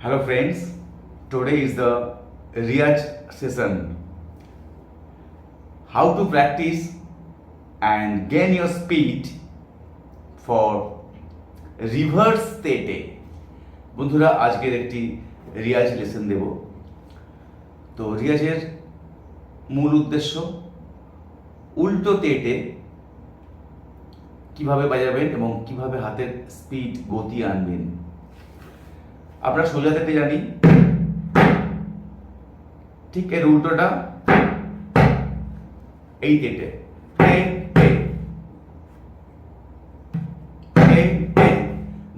Hello friends, today is the Riyaj session. How to practice and gain your speed for reverse TeTe. বন্ধুরা আজকের একটি Riaz lesson দেব। তো রিয়াজের মূল উদ্দেশ্য উল্টো TeTe কিভাবে বাজাবেন এবং কিভাবে হাতের স্পিড গতি আনবেন। আমরা সোজা TeTe জানি, ঠিক এর উল্টোটা এই TeTe,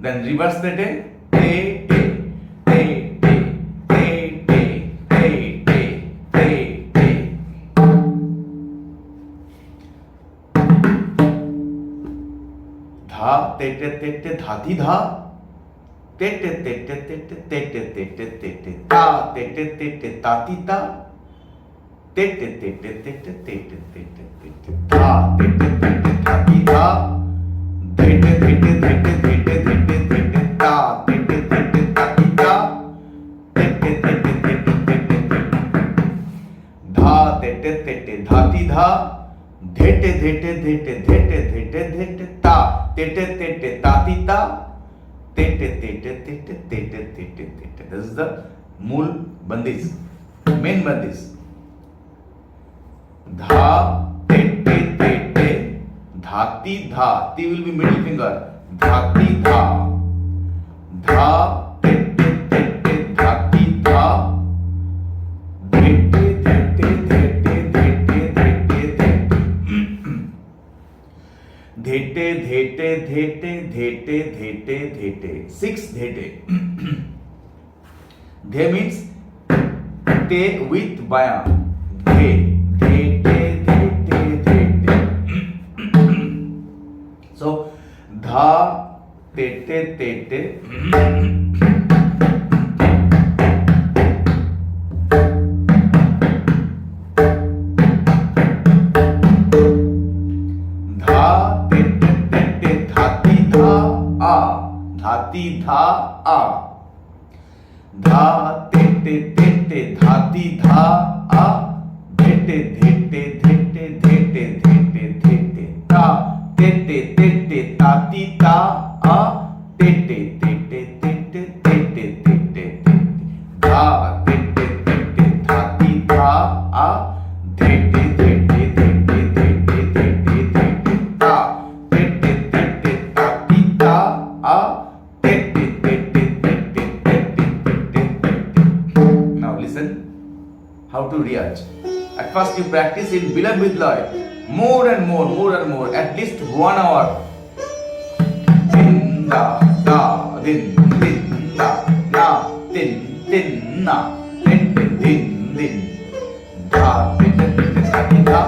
দেন রিভার্স TeTe, ধা TeTe TeTe ধাতিধা, TeTe TeTe TeTe TeTe TeTe TeTe Ta TeTe TeTe TatiTa, TeTe TeTe TeTe TeTe TeTe TeTe Ta TeTe TeTe TatiTa, TeTe TeTe TeTe TeTe TeTe TeTe Ta TeTe TeTe TatiTa, TeTe TeTe TeTe TeTe Dha TeTe TeTe Dhatidha, TeTe TeTe TeTe TeTe TeTe TeTe Ta TeTe TeTe TatiTa, TeTe TeTe TeTe TeTe TeTe TeTe. This is the mool bandish, main bandish. Dha TeTe TeTe dhati dha. T will be middle finger. Dhati dha. Dha TeTe TeTe dhati dha. TeTe TeTe TeTe TeTe TeTe TeTe. TeTe TeTe TeTe TeTe TeTe TeTe. 6 TeTe. They means te with baya. They TeTe TeTe TeTe. So dha TeTe TeTe. TatiTa a. Dha TeTe TeTe TatiTa a. TeTe TeTe TeTe TeTe TeTe TeTe Ta TeTe TeTe TatiTa a. TeTe TeTe TeTe TeTe TeTe Dha TeTe TeTe TatiTa a. TeTe TeTe TeTe TeTe TeTe TeTe Ta TeTe TeTe TatiTa a. Now listen how to riyaj. At first you practice in bilang bidlay, more and more, at least 1 hour. Din da da din da na din na din da din da.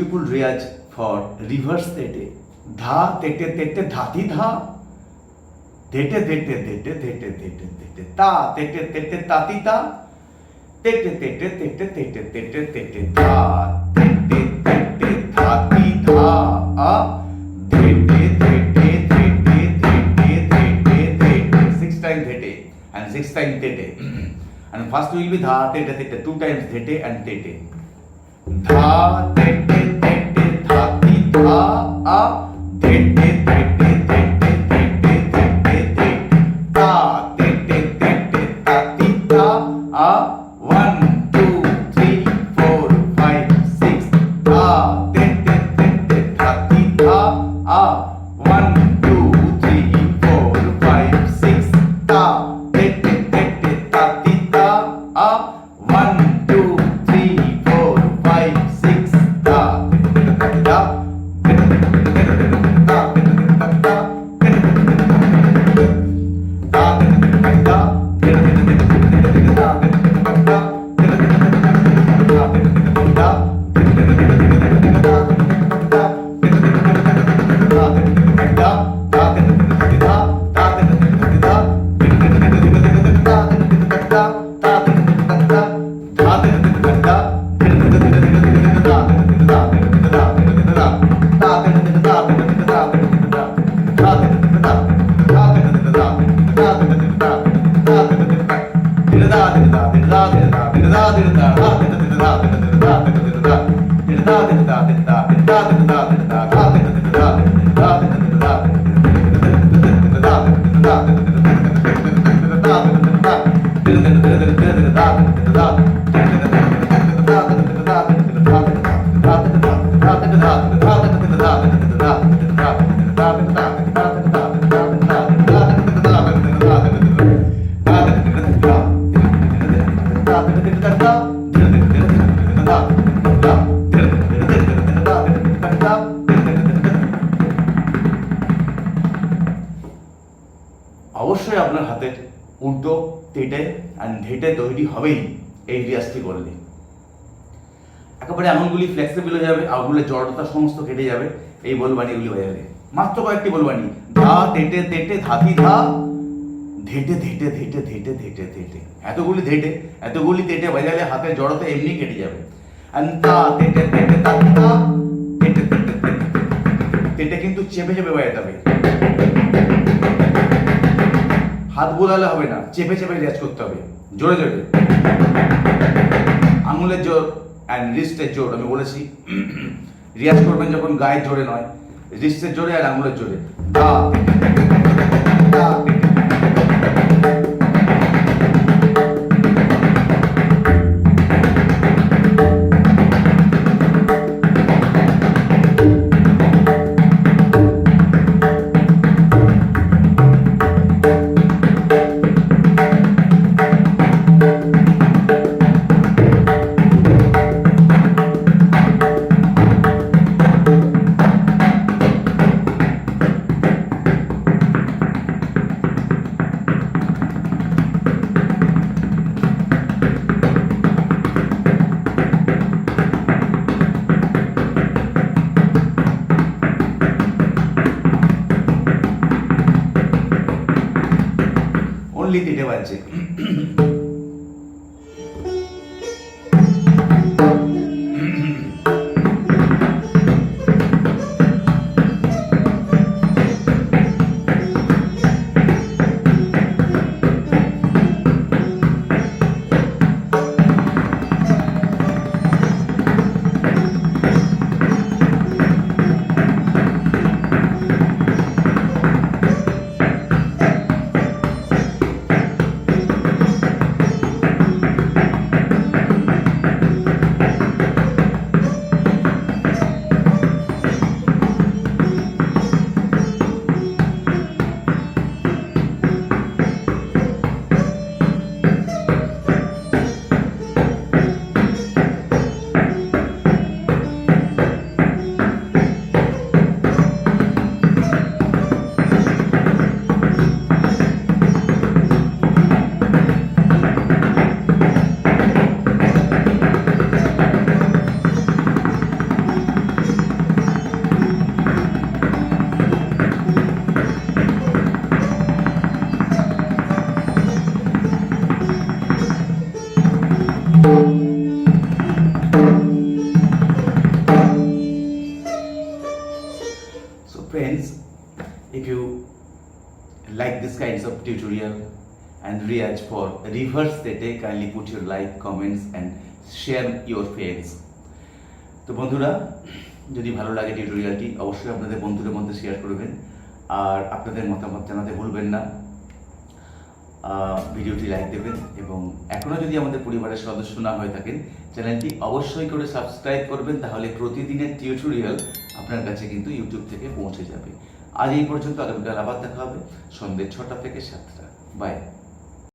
beautiful riyaj for reverse tete. Dha tete tete dhati dha. Tete tete tete tete tete tete ta tete tete tatita. Tete tete tete tete tete tete dha tete tete dhati dha a tete tete tete tete tete tete 6 times tete and 6 times tete. And first will be dha tete tete, 2 times tete and tete. Dha tete tete dhati dha a tete tete tete tete tete tete ta tete tete tati ta a 1 2 3 4 5 6 ta tete tete dhati dha a 1 2 3 4 5 6 ta tete tete tati ta a 1 2 3 4 5 6 ta tete ta অবশ্যই আপনার হাতের উল্টো তেটে আর ঢেটে তৈরি হবেই এই রিয়াজটি করলে। একেবারে আঙুলগুলি flexible হয়ে যাবে, আঙুলের জড়তা সমস্ত কেটে যাবে এই বলবানিগুলি বাজালে। মাত্র কয়েকটি বলবানি, ধা তেটে তেটে ধাতি ধা ধেটে ধেটে ধেটে ধেটে ধেটে ধেটে, এতগুলি ধেটে এতগুলি তেটে বাজালে হাতের জড়তা এমনি কেটে যাবে। আর তা তেটে তেটে তাতি তা তেটে তেটে তেটে তেটে কিন্তু চেপে চেপে বাজাতে হবে, হাত বোলালে হবে না, চেপে চেপে রিয়াজ করতে হবে জোরে জোরে। আঙুলের জোর অ্যান্ড রিস্টের জোর আমি বলেছি, রিয়াজ করবেন যখন গায়ের জোরে নয়, রিস্টের জোরে আর আঙুলের জোরে। দা দা only তেটে বাজছে। tutorial and Riyaj for reverse TeTe. Kindly put your like, comments and share your friends. তো বন্ধুরা, যদি ভালো লাগে টিউটোরিয়ালটি অবশ্যই আপনাদের বন্ধুদের মধ্যে শেয়ার করবেন আর আপনাদের মতামত জানাতে ভুলবেন না। ভিডিওটি লাইক দেবেন এবং এখনও যদি আমাদের পরিবারের সদস্য না হয়ে থাকেন চ্যানেলটি অবশ্যই করে সাবস্ক্রাইব করবেন, তাহলে প্রতিদিনের টিউটোরিয়াল আপনার কাছে কিন্তু ইউটিউব থেকে পৌঁছে যাবে। আজ এই পর্যন্ত, আগামীকাল আবার দেখা হবে সন্ধ্যে 6টা থেকে 7টা। বাই।